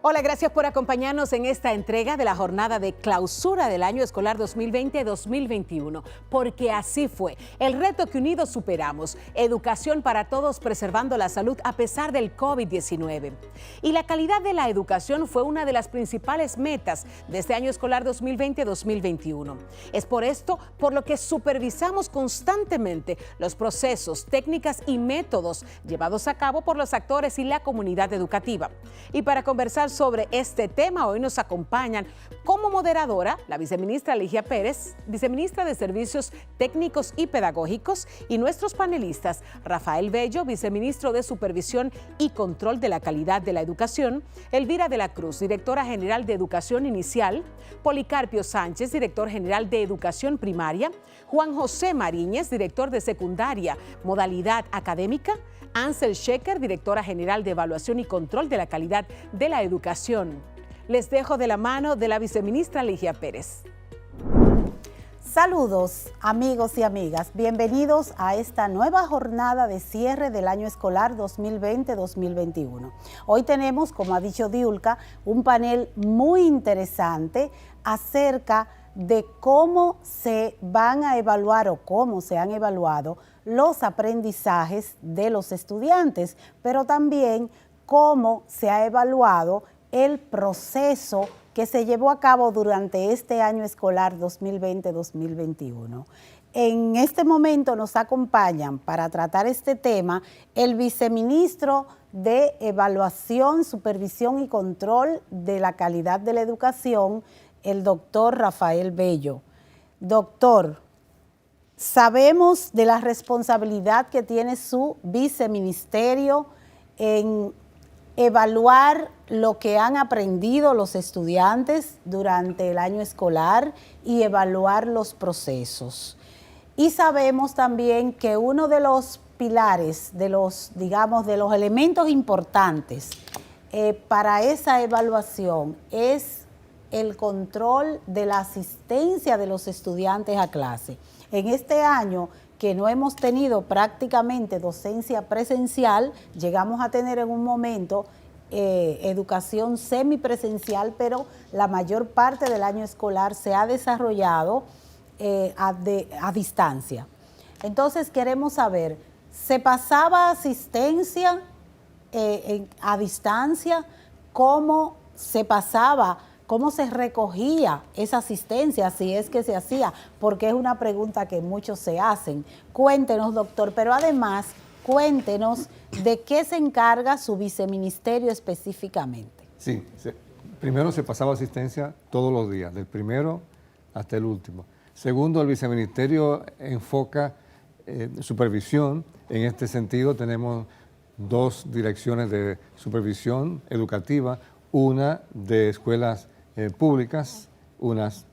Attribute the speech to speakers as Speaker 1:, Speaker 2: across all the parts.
Speaker 1: Hola, gracias por acompañarnos en esta entrega de la jornada de clausura del año escolar 2020-2021, porque así fue. El reto que unidos superamos, educación para todos preservando la salud a pesar del COVID-19. Y la calidad de la educación fue una de las principales metas de este año escolar 2020-2021. Es por esto por lo que supervisamos constantemente los procesos, técnicas y métodos llevados a cabo por los actores y la comunidad educativa. Y para conversar sobre este tema, hoy nos acompañan como moderadora la viceministra Ligia Pérez, viceministra de Servicios Técnicos y Pedagógicos, y nuestros panelistas Rafael Bello, viceministro de Supervisión y Control de la Calidad de la Educación, Elvira de la Cruz, directora general de Educación Inicial, Policarpio Sánchez, director general de Educación Primaria, Juan José Mariñez, director de Secundaria, Modalidad Académica, Ansel Shecker, directora general de Evaluación y Control de la Calidad de la Educación. Les dejo de la mano de la viceministra Ligia Pérez.
Speaker 2: Saludos, amigos y amigas. Bienvenidos a esta nueva jornada de cierre del año escolar 2020-2021. Hoy tenemos, como ha dicho Diulca, un panel muy interesante acerca de cómo se van a evaluar o cómo se han evaluado los aprendizajes de los estudiantes, pero también cómo se ha evaluado el proceso que se llevó a cabo durante este año escolar 2020-2021. En este momento nos acompañan para tratar este tema el viceministro de Evaluación, Supervisión y Control de la Calidad de la Educación, el doctor Rafael Bello. Doctor, sabemos de la responsabilidad que tiene su viceministerio en evaluar lo que han aprendido los estudiantes durante el año escolar y evaluar los procesos. Y sabemos también que uno de los pilares, de los elementos importantes para esa evaluación es el control de la asistencia de los estudiantes a clase. En este año que no hemos tenido prácticamente docencia presencial, llegamos a tener en un momento educación semipresencial, pero la mayor parte del año escolar se ha desarrollado a distancia. Entonces queremos saber, ¿se pasaba asistencia a distancia? ¿Cómo se pasaba? ¿Cómo se recogía esa asistencia, si es que se hacía? Porque es una pregunta que muchos se hacen. Cuéntenos, doctor, pero además cuéntenos de qué se encarga su viceministerio específicamente.
Speaker 3: Sí, primero se pasaba asistencia todos los días, del primero hasta el último. Segundo, el viceministerio enfoca supervisión. En este sentido tenemos dos direcciones de supervisión educativa, una de escuelas públicas, unas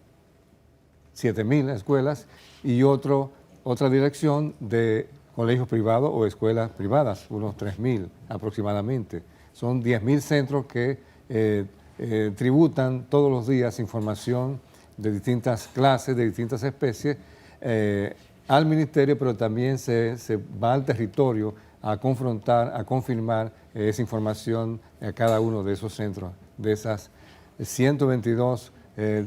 Speaker 3: 7.000 escuelas, y otra dirección de colegios privados o escuelas privadas, unos 3.000 aproximadamente. Son 10.000 centros que tributan todos los días información de distintas clases, de distintas especies, al ministerio, pero también se va al territorio a confrontar, a confirmar esa información a cada uno de esos centros, de esas 122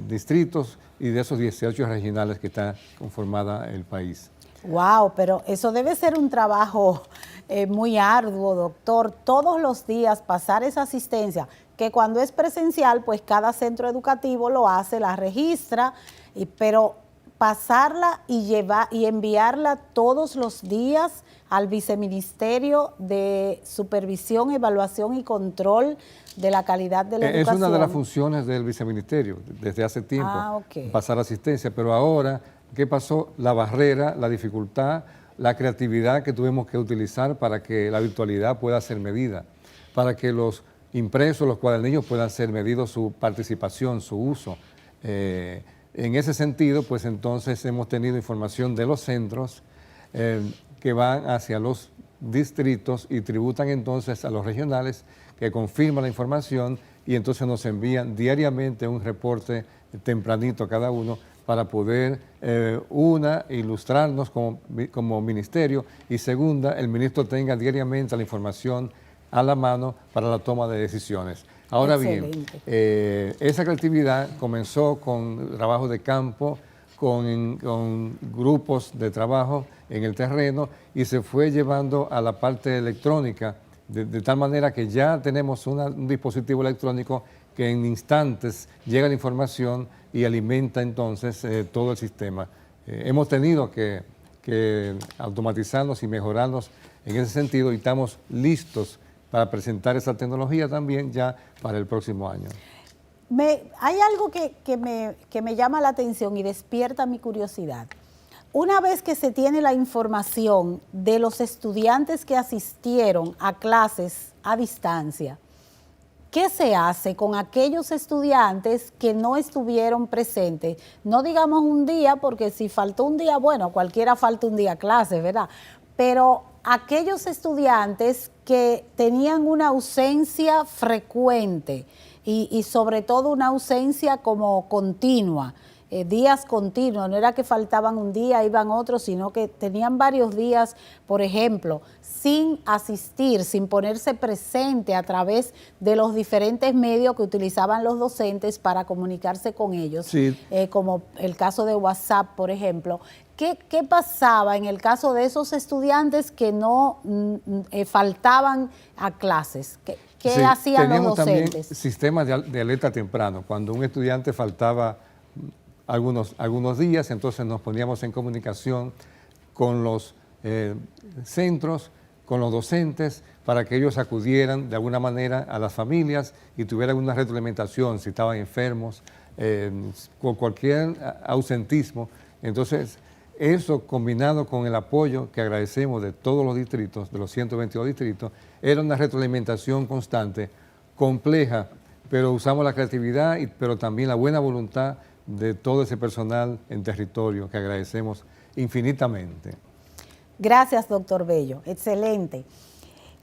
Speaker 3: distritos y de esos 18 regionales que está conformada el país.
Speaker 2: Wow, pero eso debe ser un trabajo muy arduo, doctor. Todos los días pasar esa asistencia, que cuando es presencial, pues cada centro educativo lo hace, la registra, pero pasarla y enviarla todos los días al Viceministerio de Supervisión, Evaluación y Control de la Calidad de la Educación.
Speaker 3: Es una de las funciones del viceministerio desde hace tiempo, pasar asistencia, pero ahora, ¿qué pasó? La barrera, la dificultad, la creatividad que tuvimos que utilizar para que la virtualidad pueda ser medida, para que los impresos, los cuadernillos puedan ser medidos, su participación, su uso. En ese sentido, pues entonces hemos tenido información de los centros que van hacia los distritos y tributan entonces a los regionales que confirman la información y entonces nos envían diariamente un reporte tempranito cada uno para poder, ilustrarnos como ministerio, y segunda, el ministro tenga diariamente la información a la mano para la toma de decisiones. Ahora bien, esa creatividad comenzó con trabajo de campo, con grupos de trabajo en el terreno y se fue llevando a la parte electrónica, de tal manera que ya tenemos un dispositivo electrónico que en instantes llega la información y alimenta entonces todo el sistema. Hemos tenido que automatizarnos y mejorarnos en ese sentido y estamos listos para presentar esa tecnología también ya para el próximo año.
Speaker 2: Hay algo que me llama la atención y despierta mi curiosidad. Una vez que se tiene la información de los estudiantes que asistieron a clases a distancia, ¿qué se hace con aquellos estudiantes que no estuvieron presentes? No digamos un día, porque si faltó un día, bueno, cualquiera falta un día a clases, ¿verdad? Pero aquellos estudiantes que tenían una ausencia frecuente y sobre todo una ausencia como continua, días continuos, no era que faltaban un día, iban otros, sino que tenían varios días, por ejemplo, sin asistir, sin ponerse presente a través de los diferentes medios que utilizaban los docentes para comunicarse con ellos, sí. Como el caso de WhatsApp, por ejemplo. ¿Qué pasaba en el caso de esos estudiantes que no faltaban a clases? ¿Qué hacían los docentes?
Speaker 3: Teníamos también sistemas de alerta temprano. Cuando un estudiante faltaba algunos días, entonces nos poníamos en comunicación con los centros, con los docentes, para que ellos acudieran de alguna manera a las familias y tuvieran una retroalimentación si estaban enfermos, con cualquier ausentismo. Entonces, eso combinado con el apoyo que agradecemos de todos los distritos, de los 122 distritos, era una retroalimentación constante, compleja, pero usamos la creatividad, pero también la buena voluntad de todo ese personal en territorio, que agradecemos infinitamente.
Speaker 2: Gracias, doctor Bello. Excelente.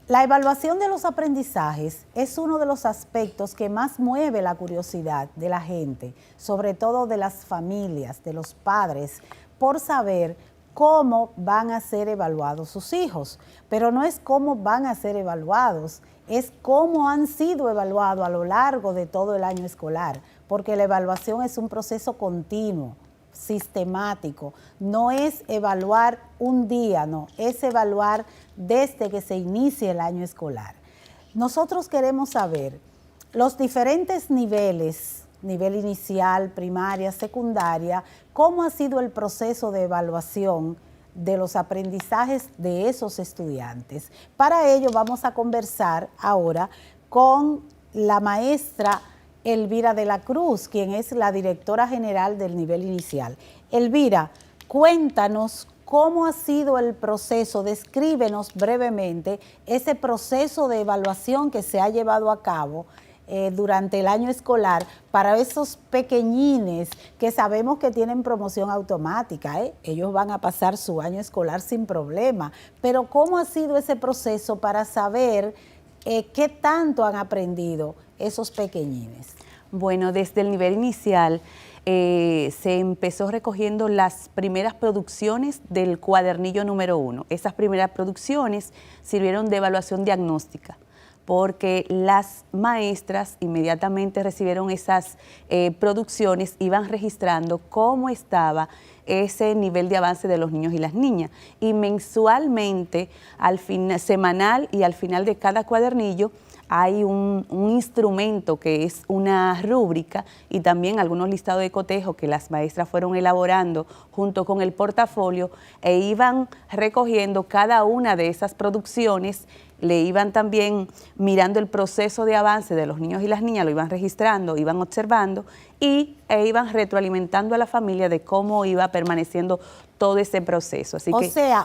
Speaker 2: La evaluación de los aprendizajes es uno de los aspectos que más mueve la curiosidad de la gente, sobre todo de las familias, de los padres, por saber cómo van a ser evaluados sus hijos. Pero no es cómo van a ser evaluados, es cómo han sido evaluados a lo largo de todo el año escolar, porque la evaluación es un proceso continuo, sistemático. No es evaluar un día, no, es evaluar desde que se inicie el año escolar. Nosotros queremos saber los diferentes niveles, nivel inicial, primaria, secundaria, cómo ha sido el proceso de evaluación de los aprendizajes de esos estudiantes. Para ello vamos a conversar ahora con la maestra Elvira de la Cruz, quien es la directora general del nivel inicial. Elvira, cuéntanos cómo ha sido el proceso, descríbenos brevemente ese proceso de evaluación que se ha llevado a cabo durante el año escolar para esos pequeñines que sabemos que tienen promoción automática, ellos van a pasar su año escolar sin problema, pero ¿cómo ha sido ese proceso para saber qué tanto han aprendido esos pequeñines?
Speaker 4: Bueno, desde el nivel inicial se empezó recogiendo las primeras producciones del cuadernillo número 1. Esas primeras producciones sirvieron de evaluación diagnóstica, porque las maestras inmediatamente recibieron esas producciones, iban registrando cómo estaba ese nivel de avance de los niños y las niñas. Y mensualmente, semanal y al final de cada cuadernillo, hay un instrumento que es una rúbrica y también algunos listados de cotejo que las maestras fueron elaborando junto con el portafolio e iban recogiendo cada una de esas producciones, le iban también mirando el proceso de avance de los niños y las niñas, lo iban registrando, iban observando e iban retroalimentando a la familia de cómo iba permaneciendo todo ese proceso. Así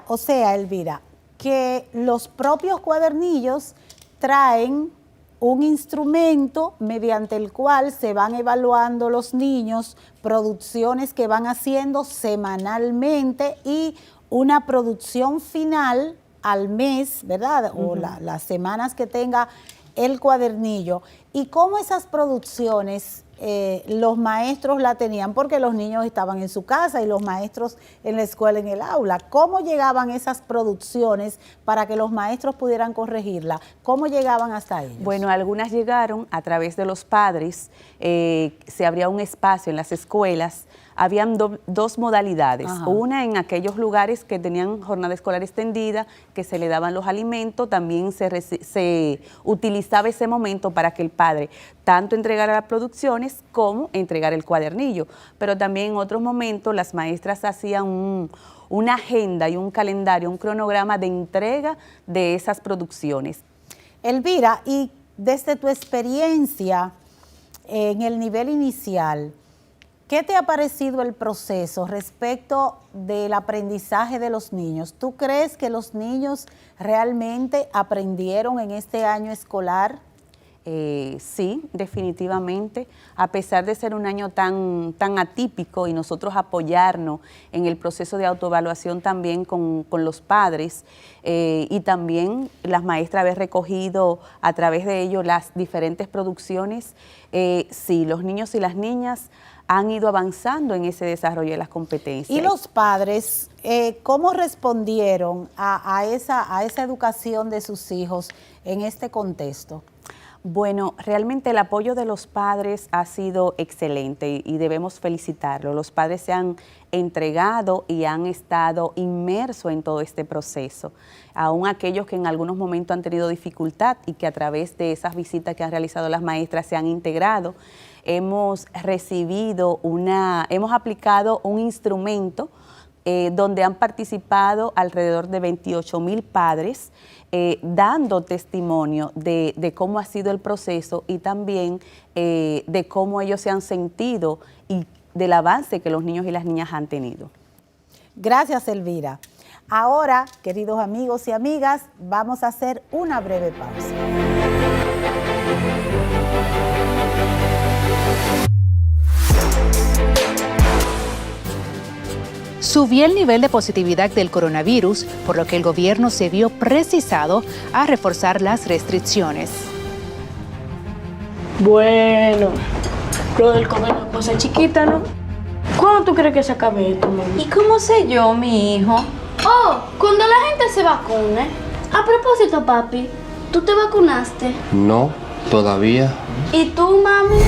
Speaker 2: o sea, Elvira, que los propios cuadernillos traen un instrumento mediante el cual se van evaluando los niños, producciones que van haciendo semanalmente y una producción final al mes, ¿verdad? O las semanas que tenga el cuadernillo. Y cómo esas producciones los maestros la tenían porque los niños estaban en su casa y los maestros en la escuela, en el aula. ¿Cómo llegaban esas producciones para que los maestros pudieran corregirla? ¿Cómo llegaban hasta ellos?
Speaker 4: Bueno, algunas llegaron a través de los padres, se abría un espacio en las escuelas. Habían dos modalidades,
Speaker 2: Ajá.
Speaker 4: Una en aquellos lugares que tenían jornada escolar extendida, que se le daban los alimentos, también se utilizaba ese momento para que el padre tanto entregara las producciones como entregar el cuadernillo, pero también en otros momentos las maestras hacían una agenda y un calendario, un cronograma de entrega de esas producciones.
Speaker 2: Elvira, y desde tu experiencia en el nivel inicial, ¿qué te ha parecido el proceso respecto del aprendizaje de los niños? ¿Tú crees que los niños realmente aprendieron en este año escolar?
Speaker 4: Sí, definitivamente. A pesar de ser un año tan atípico y nosotros apoyarnos en el proceso de autoevaluación también con los padres y también las maestras haber recogido a través de ello las diferentes producciones, sí, los niños y las niñas han ido avanzando en ese desarrollo de las competencias.
Speaker 2: ¿Y los padres cómo respondieron a esa educación de sus hijos en este contexto?
Speaker 4: Bueno, realmente el apoyo de los padres ha sido excelente y debemos felicitarlos. Los padres se han entregado y han estado inmersos en todo este proceso. Aún aquellos que en algunos momentos han tenido dificultad y que a través de esas visitas que han realizado las maestras se han integrado, hemos aplicado un instrumento donde han participado alrededor de 28,000 padres, dando testimonio de cómo ha sido el proceso y también de cómo ellos se han sentido y del avance que los niños y las niñas han tenido.
Speaker 2: Gracias, Elvira. Ahora, queridos amigos y amigas, vamos a hacer una breve pausa.
Speaker 5: Subió el nivel de positividad del coronavirus, por lo que el gobierno se vio precisado a reforzar las restricciones.
Speaker 6: Bueno, lo del COVID es cosa chiquita, ¿no? ¿Cuándo tú crees que se acabe esto, mami?
Speaker 7: ¿Y cómo sé yo, mi hijo?
Speaker 8: Oh, cuando la gente se vacune. A propósito, papi, ¿tú te vacunaste?
Speaker 9: No, todavía.
Speaker 8: ¿Y tú, mami?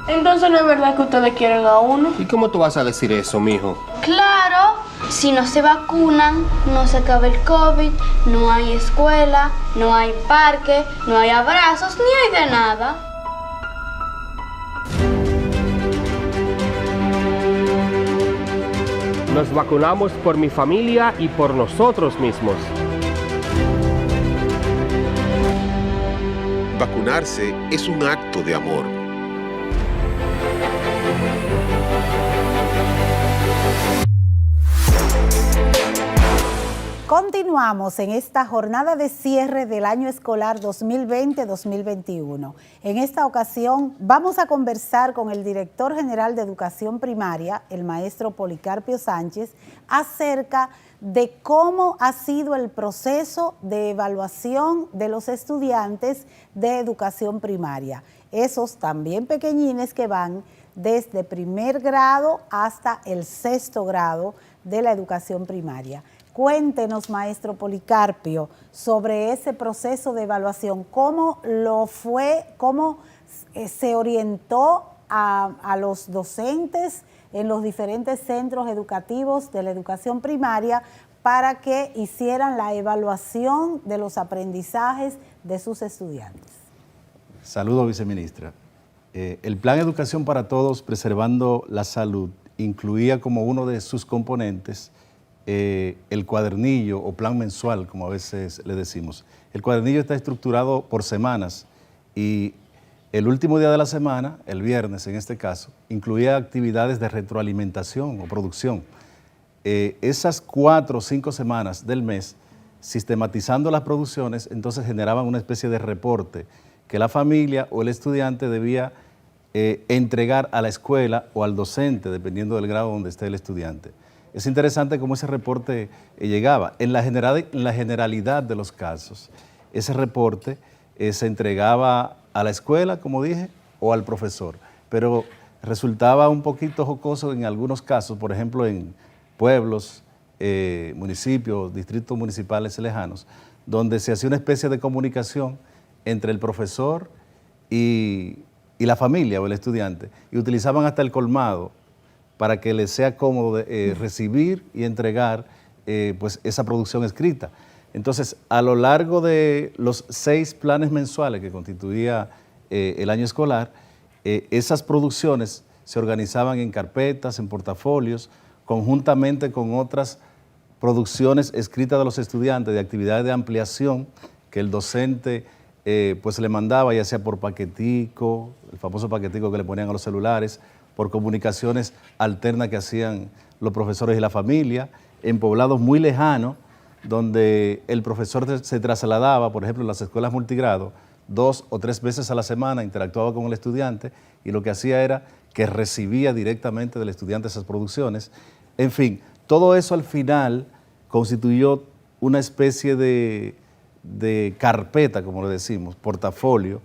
Speaker 6: Entonces no es verdad que ustedes quieren a uno.
Speaker 9: ¿Y cómo tú vas a decir eso, mijo?
Speaker 8: Claro, si no se vacunan, no se acaba el COVID, no hay escuela, no hay parque, no hay abrazos, ni hay de nada.
Speaker 9: Nos vacunamos por mi familia y por nosotros mismos.
Speaker 10: Vacunarse es un acto de amor.
Speaker 2: Continuamos en esta jornada de cierre del año escolar 2020-2021. En esta ocasión vamos a conversar con el director general de Educación Primaria, el maestro Policarpio Sánchez, acerca de cómo ha sido el proceso de evaluación de los estudiantes de educación primaria. Esos también pequeñines que van desde primer grado hasta el 6º grado de la educación primaria. Cuéntenos, maestro Policarpio, sobre ese proceso de evaluación, cómo lo fue, cómo se orientó a los docentes en los diferentes centros educativos de la educación primaria para que hicieran la evaluación de los aprendizajes de sus estudiantes.
Speaker 11: Saludos, viceministra. El Plan Educación para Todos, Preservando la Salud, incluía como uno de sus componentes el cuadernillo o plan mensual, como a veces le decimos. El cuadernillo está estructurado por semanas y el último día de la semana, el viernes en este caso, incluía actividades de retroalimentación o producción. Esas 4 o 5 semanas del mes, sistematizando las producciones, entonces generaban una especie de reporte que la familia o el estudiante debía entregar a la escuela o al docente, dependiendo del grado donde esté el estudiante. Es interesante cómo ese reporte llegaba. En la generalidad de los casos, ese reporte se entregaba a la escuela, como dije, o al profesor. Pero resultaba un poquito jocoso en algunos casos, por ejemplo, en pueblos, municipios, distritos municipales lejanos, donde se hacía una especie de comunicación entre el profesor y la familia o el estudiante, y utilizaban hasta el colmado para que les sea cómodo recibir y entregar pues esa producción escrita. Entonces, a lo largo de los 6 planes mensuales que constituía el año escolar, esas producciones se organizaban en carpetas, en portafolios, conjuntamente con otras producciones escritas de los estudiantes de actividades de ampliación que el docente pues le mandaba, ya sea por paquetico, el famoso paquetico que le ponían a los celulares, por comunicaciones alternas que hacían los profesores y la familia, en poblados muy lejanos, donde el profesor se trasladaba, por ejemplo, en las escuelas multigrado, 2 o 3 veces a la semana, interactuaba con el estudiante y lo que hacía era que recibía directamente del estudiante esas producciones. En fin, todo eso al final constituyó una especie de carpeta, como le decimos, portafolio,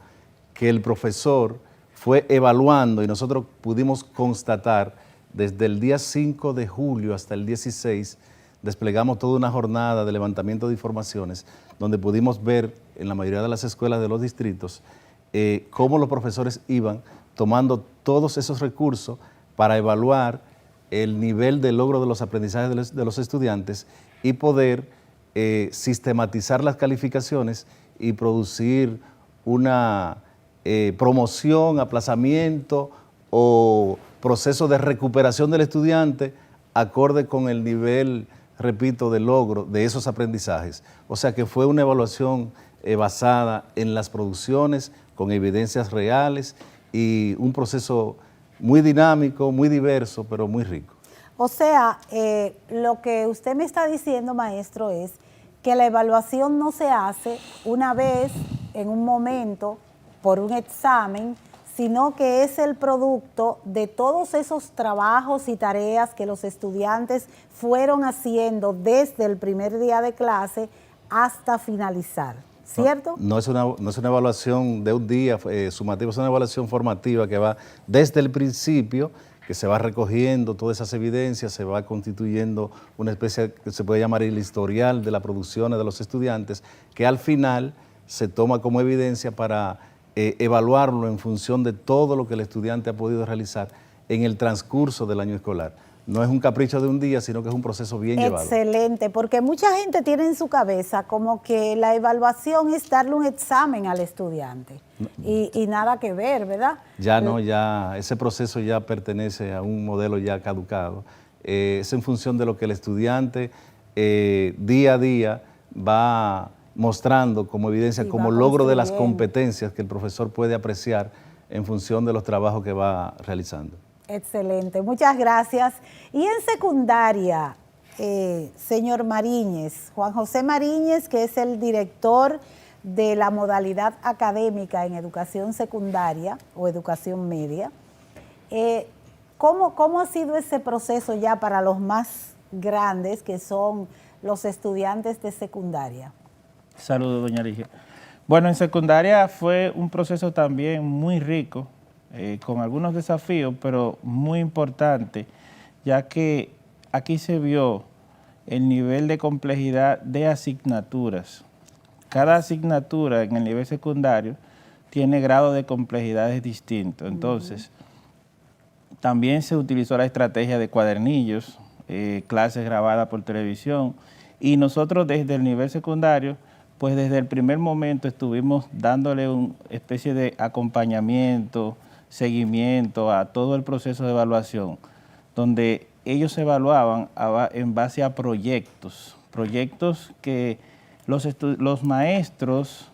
Speaker 11: que el profesor fue evaluando y nosotros pudimos constatar desde el día 5 de julio hasta el 16, desplegamos toda una jornada de levantamiento de informaciones donde pudimos ver en la mayoría de las escuelas de los distritos cómo los profesores iban tomando todos esos recursos para evaluar el nivel de logro de los aprendizajes de los estudiantes y poder sistematizar las calificaciones y producir una promoción, aplazamiento o proceso de recuperación del estudiante acorde con el nivel, repito, de logro de esos aprendizajes. O sea que fue una evaluación basada en las producciones, con evidencias reales y un proceso muy dinámico, muy diverso, pero muy rico.
Speaker 2: O sea, lo que usted me está diciendo, maestro, es que la evaluación no se hace una vez, en un momento, por un examen, sino que es el producto de todos esos trabajos y tareas que los estudiantes fueron haciendo desde el primer día de clase hasta finalizar, ¿cierto?
Speaker 11: No es una evaluación de un día sumativa, es una evaluación formativa que va desde el principio, que se va recogiendo todas esas evidencias, se va constituyendo una especie que se puede llamar el historial de las producciones de los estudiantes, que al final se toma como evidencia para evaluarlo en función de todo lo que el estudiante ha podido realizar en el transcurso del año escolar. No es un capricho de un día, sino que es un proceso bien llevado.
Speaker 2: Excelente, porque mucha gente tiene en su cabeza como que la evaluación es darle un examen al estudiante y nada que ver, ¿verdad?
Speaker 11: Ya no, ya ese proceso ya pertenece a un modelo ya caducado. Es en función de lo que el estudiante día a día va mostrando como evidencia, como logro de las competencias que el profesor puede apreciar en función de los trabajos que va realizando.
Speaker 2: Excelente, muchas gracias. Y en secundaria, señor Mariñez, Juan José Mariñez, que es el director de la modalidad académica en educación secundaria o educación media, ¿cómo ha sido ese proceso ya para los más grandes, que son los estudiantes de secundaria?
Speaker 12: Saludos, doña Ligia. Bueno, en secundaria fue un proceso también muy rico, con algunos desafíos, pero muy importante, ya que aquí se vio el nivel de complejidad de asignaturas. Cada asignatura en el nivel secundario tiene grados de complejidades distintos. Entonces, también se utilizó la estrategia de cuadernillos, clases grabadas por televisión, y nosotros desde el nivel secundario, pues desde el primer momento estuvimos dándole una especie de acompañamiento, seguimiento a todo el proceso de evaluación, donde ellos se evaluaban en base a proyectos que los maestros,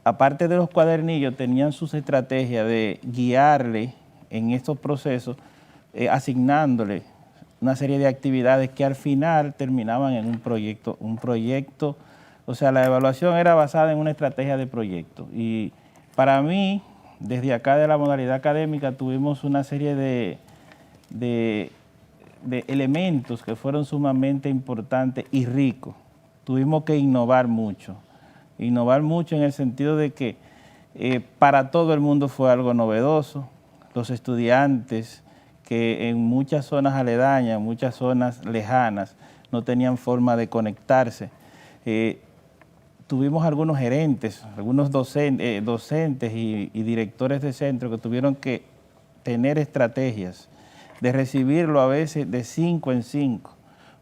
Speaker 12: aparte de los cuadernillos, tenían sus estrategias de guiarle en estos procesos, asignándole una serie de actividades que al final terminaban en un proyecto. O sea, la evaluación era basada en una estrategia de proyecto. Y para mí, desde acá de la modalidad académica, tuvimos una serie de elementos que fueron sumamente importantes y ricos. Tuvimos que innovar mucho en el sentido de que para todo el mundo fue algo novedoso. Los estudiantes que en muchas zonas aledañas, muchas zonas lejanas, no tenían forma de conectarse. Tuvimos algunos gerentes, algunos docentes y directores de centro que tuvieron que tener estrategias de recibirlo a veces de 5 en 5,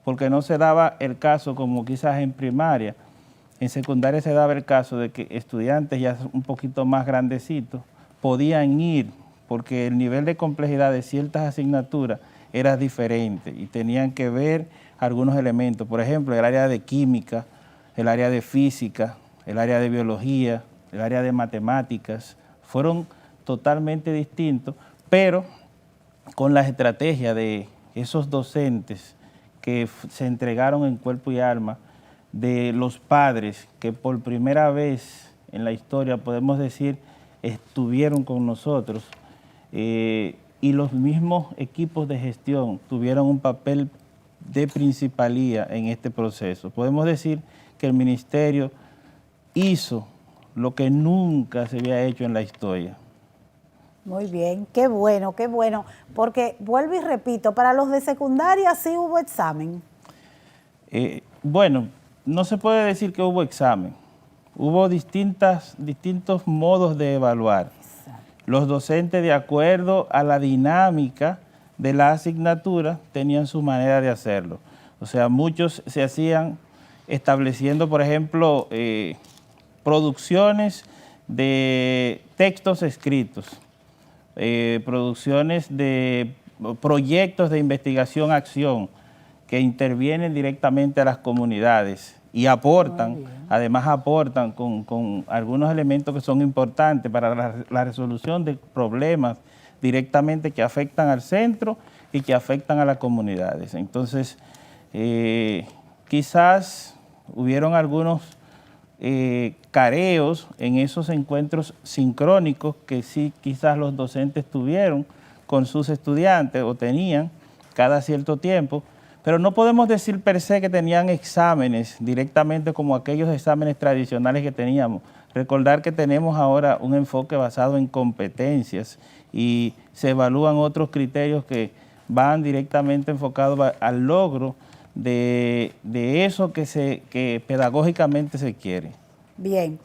Speaker 12: porque no se daba el caso como quizás en primaria. En secundaria se daba el caso de que estudiantes ya un poquito más grandecitos podían ir porque el nivel de complejidad de ciertas asignaturas era diferente y tenían que ver algunos elementos. Por ejemplo, el área de química, el área de física, el área de biología, el área de matemáticas, fueron totalmente distintos, pero con la estrategia de esos docentes que se entregaron en cuerpo y alma, de los padres que por primera vez en la historia, podemos decir, estuvieron con nosotros, y los mismos equipos de gestión tuvieron un papel de principalía en este proceso. Podemos decir que el ministerio hizo lo que nunca se había hecho en la historia.
Speaker 2: Muy bien, qué bueno, porque vuelvo y repito, para los de secundaria sí hubo examen.
Speaker 12: Bueno, no se puede decir que hubo examen, hubo distintos modos de evaluar. Exacto. Los docentes, de acuerdo a la dinámica de la asignatura, tenían su manera de hacerlo. O sea, muchos se hacían estableciendo, por ejemplo, producciones de textos escritos, producciones de proyectos de investigación-acción que intervienen directamente a las comunidades y aportan, además aportan con algunos elementos que son importantes para la resolución de problemas directamente que afectan al centro y que afectan a las comunidades. Entonces, quizás hubieron algunos careos en esos encuentros sincrónicos que sí quizás los docentes tuvieron con sus estudiantes o tenían cada cierto tiempo, pero no podemos decir per se que tenían exámenes directamente como aquellos exámenes tradicionales que teníamos. Recordar que tenemos ahora un enfoque basado en competencias y se evalúan otros criterios que van directamente enfocados al logro de eso que pedagógicamente se quiere.
Speaker 2: Bien,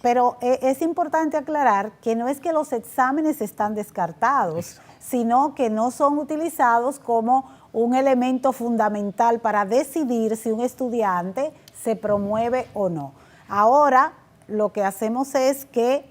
Speaker 2: pero es importante aclarar que no es que los exámenes están descartados, sino que no son utilizados como un elemento fundamental para decidir si un estudiante se promueve o no. Ahora lo que hacemos es que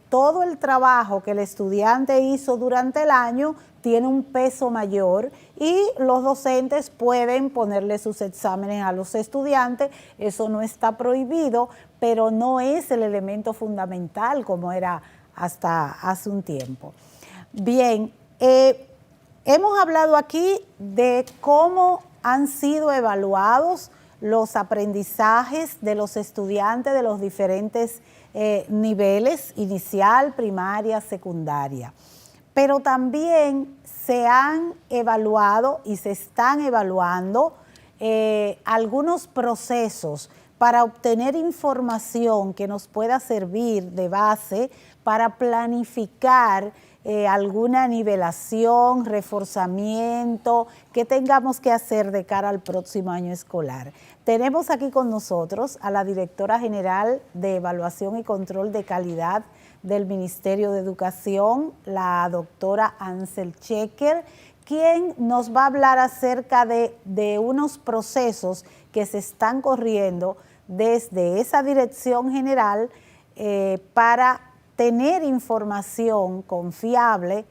Speaker 2: todo el trabajo que el estudiante hizo durante el año tiene un peso mayor y los docentes pueden ponerle sus exámenes a los estudiantes. Eso no está prohibido, pero no es el elemento fundamental como era hasta hace un tiempo. Bien, hemos hablado aquí de cómo han sido evaluados los aprendizajes de los estudiantes de los diferentes niveles, inicial, primaria, secundaria. Pero también se han evaluado y se están evaluando algunos procesos para obtener información que nos pueda servir de base para planificar alguna nivelación, reforzamiento que tengamos que hacer de cara al próximo año escolar. Tenemos aquí con nosotros a la Directora General de Evaluación y Control de Calidad del Ministerio de Educación, la doctora Ansel Checker, quien nos va a hablar acerca de unos procesos que se están corriendo desde esa dirección general para tener información confiable,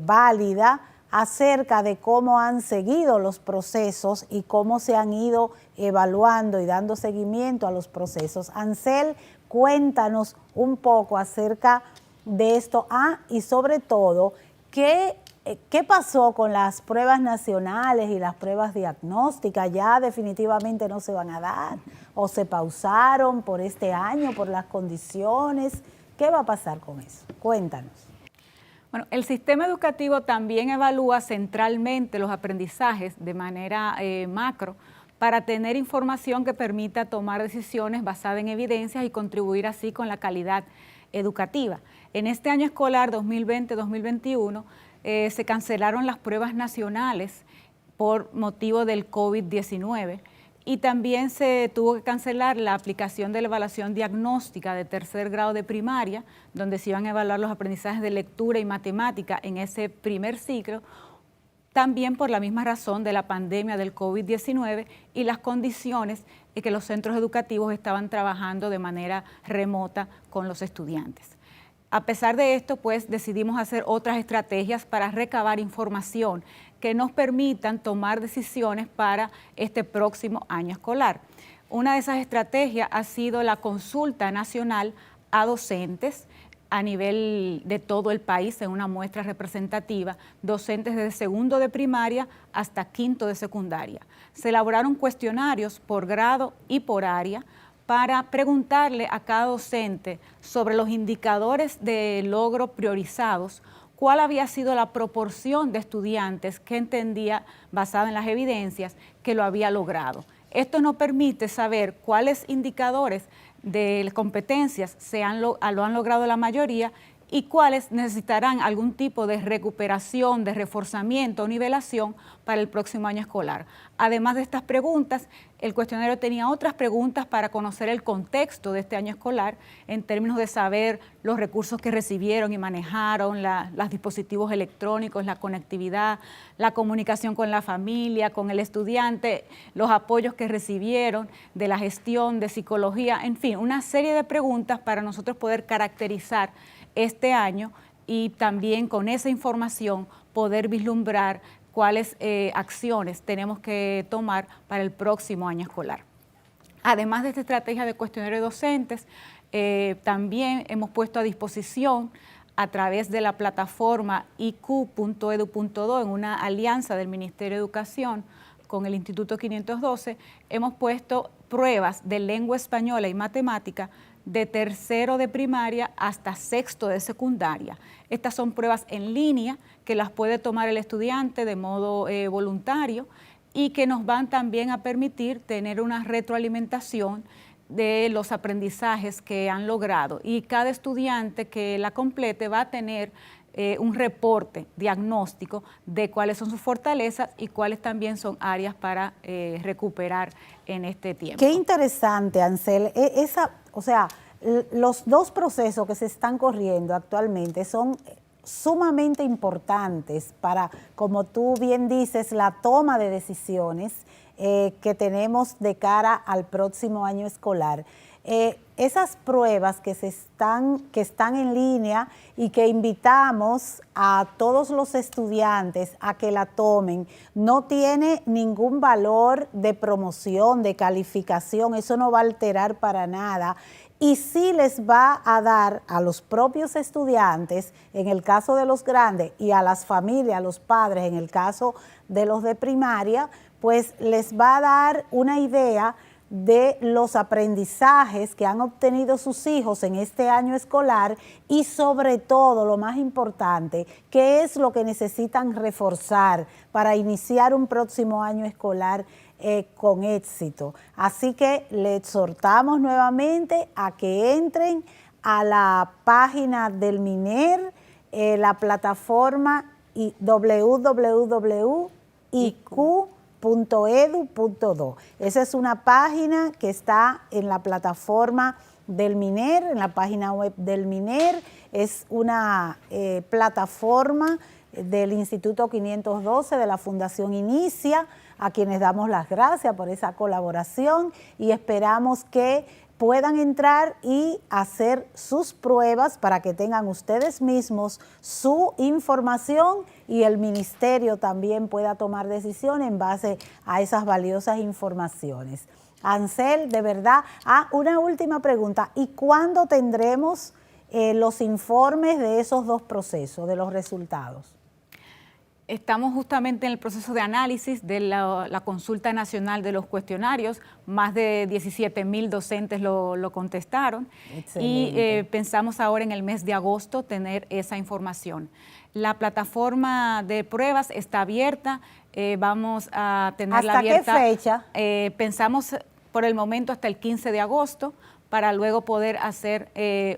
Speaker 2: válida, acerca de cómo han seguido los procesos y cómo se han ido evaluando y dando seguimiento a los procesos. Ansel, cuéntanos un poco acerca de esto. Y sobre todo, ¿qué pasó con las pruebas nacionales y las pruebas diagnósticas? ¿Ya definitivamente no se van a dar o se pausaron por este año, por las condiciones? ¿Qué va a pasar con eso? Cuéntanos.
Speaker 13: Bueno, el sistema educativo también evalúa centralmente los aprendizajes de manera macro, para tener información que permita tomar decisiones basadas en evidencias y contribuir así con la calidad educativa. En este año escolar 2020-2021 se cancelaron las pruebas nacionales por motivo del COVID-19 y también se tuvo que cancelar la aplicación de la evaluación diagnóstica de tercer grado de primaria, donde se iban a evaluar los aprendizajes de lectura y matemática en ese primer ciclo, también por la misma razón de la pandemia del COVID-19 y las condiciones en que los centros educativos estaban trabajando de manera remota con los estudiantes. A pesar de esto, pues decidimos hacer otras estrategias para recabar información que nos permitan tomar decisiones para este próximo año escolar. Una de esas estrategias ha sido la consulta nacional a docentes a nivel de todo el país en una muestra representativa, docentes desde segundo de primaria hasta quinto de secundaria. Se elaboraron cuestionarios por grado y por área para preguntarle a cada docente sobre los indicadores de logro priorizados, cuál había sido la proporción de estudiantes que entendía, basada en las evidencias, que lo había logrado. Esto nos permite saber cuáles indicadores de competencias lo han logrado la mayoría y cuáles necesitarán algún tipo de recuperación, de reforzamiento o nivelación para el próximo año escolar. Además de estas preguntas, el cuestionario tenía otras preguntas para conocer el contexto de este año escolar en términos de saber los recursos que recibieron y manejaron, los dispositivos electrónicos, la conectividad, la comunicación con la familia, con el estudiante, los apoyos que recibieron de la gestión, de psicología, en fin, una serie de preguntas para nosotros poder caracterizar este año y también con esa información poder vislumbrar cuáles acciones tenemos que tomar para el próximo año escolar. Además de esta estrategia de cuestionario de docentes, también hemos puesto a disposición a través de la plataforma iq.edu.do en una alianza del Ministerio de Educación con el Instituto 512, hemos puesto pruebas de lengua española y matemática de tercero de primaria hasta sexto de secundaria. Estas son pruebas en línea que las puede tomar el estudiante de modo voluntario y que nos van también a permitir tener una retroalimentación de los aprendizajes que han logrado. Y cada estudiante que la complete va a tener un reporte diagnóstico de cuáles son sus fortalezas y cuáles también son áreas para recuperar en este tiempo.
Speaker 2: Qué interesante, Ansel. Los dos procesos que se están corriendo actualmente son sumamente importantes para, como tú bien dices, la toma de decisiones que tenemos de cara al próximo año escolar. Esas pruebas que están en línea y que invitamos a todos los estudiantes a que la tomen, no tiene ningún valor de promoción, de calificación, eso no va a alterar para nada. Y sí les va a dar a los propios estudiantes, en el caso de los grandes, y a las familias, a los padres, en el caso de los de primaria, pues les va a dar una idea de los aprendizajes que han obtenido sus hijos en este año escolar y sobre todo, lo más importante, qué es lo que necesitan reforzar para iniciar un próximo año escolar con éxito. Así que le exhortamos nuevamente a que entren a la página del MINER, la plataforma www.iq.edu.do. Esa es una página que está en la plataforma del MINER, en la página web del MINER. Es una plataforma del Instituto 512 de la Fundación Inicia, a quienes damos las gracias por esa colaboración y esperamos que puedan entrar y hacer sus pruebas para que tengan ustedes mismos su información y el ministerio también pueda tomar decisiones en base a esas valiosas informaciones. Ansel, de verdad, una última pregunta. ¿Y cuándo tendremos los informes de esos dos procesos, de los resultados?
Speaker 13: Estamos justamente en el proceso de análisis de la consulta nacional de los cuestionarios. Más de 17,000 docentes lo contestaron. Excelente. Y pensamos ahora en el mes de agosto tener esa información. La plataforma de pruebas está abierta, vamos a tenerla abierta.
Speaker 2: ¿Hasta qué fecha?
Speaker 13: Pensamos por el momento hasta el 15 de agosto para luego poder hacer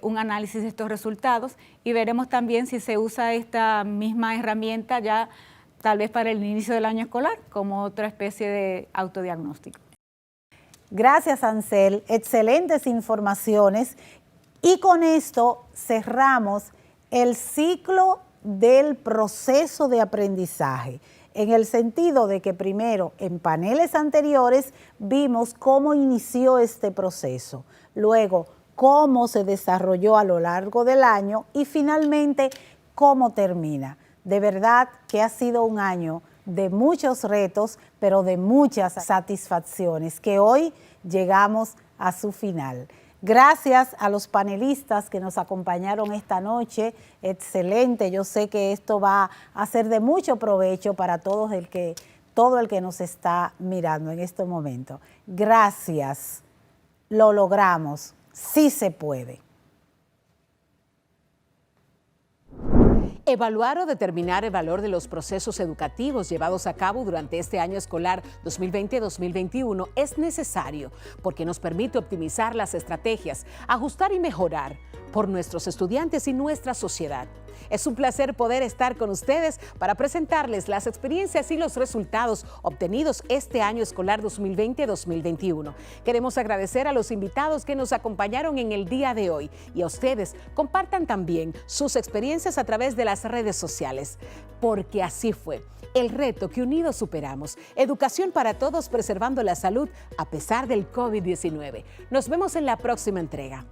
Speaker 13: un análisis de estos resultados y veremos también si se usa esta misma herramienta ya tal vez para el inicio del año escolar como otra especie de autodiagnóstico.
Speaker 2: Gracias, Ansel. Excelentes informaciones. Y con esto cerramos el ciclo del proceso de aprendizaje, en el sentido de que primero en paneles anteriores vimos cómo inició este proceso, luego cómo se desarrolló a lo largo del año y finalmente cómo termina. De verdad que ha sido un año de muchos retos, pero de muchas satisfacciones, que hoy llegamos a su final. Gracias a los panelistas que nos acompañaron esta noche. Excelente, yo sé que esto va a ser de mucho provecho para todo el que nos está mirando en este momento. Gracias, lo logramos, sí se puede.
Speaker 1: Evaluar o determinar el valor de los procesos educativos llevados a cabo durante este año escolar 2020-2021 es necesario porque nos permite optimizar las estrategias, ajustar y mejorar por nuestros estudiantes y nuestra sociedad. Es un placer poder estar con ustedes para presentarles las experiencias y los resultados obtenidos este año escolar 2020-2021. Queremos agradecer a los invitados que nos acompañaron en el día de hoy y a ustedes compartan también sus experiencias a través de las redes sociales, porque así fue. El reto que unidos superamos. Educación para todos preservando la salud a pesar del COVID-19. Nos vemos en la próxima entrega.